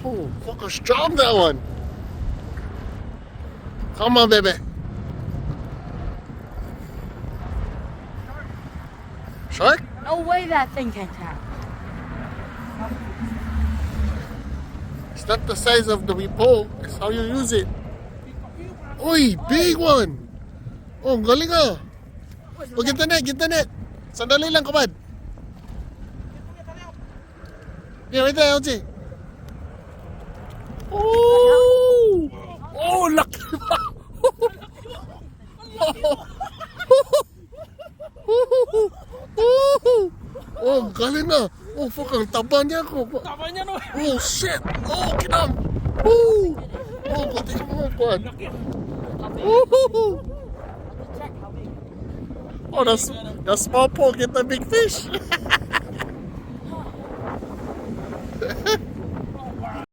Oh, fucking strong that one. Come on, baby. Shark? No way that thing can tap. It's not the size of the pole. It's how you use it. Uy, big one. Oh, ang galing ah. Oh, get the net, get the net. Sandali lang, kabad. Yeah, right there, LG. Oh! Oh, laki ba? Oh, galing na. Oh, fuck, ang taba niya ko. Tama niya no. Oh, shit. Oh, kinam. Oh, oh, pati mo, kwan. Oh, Check how big. oh, the small pole get the big fish.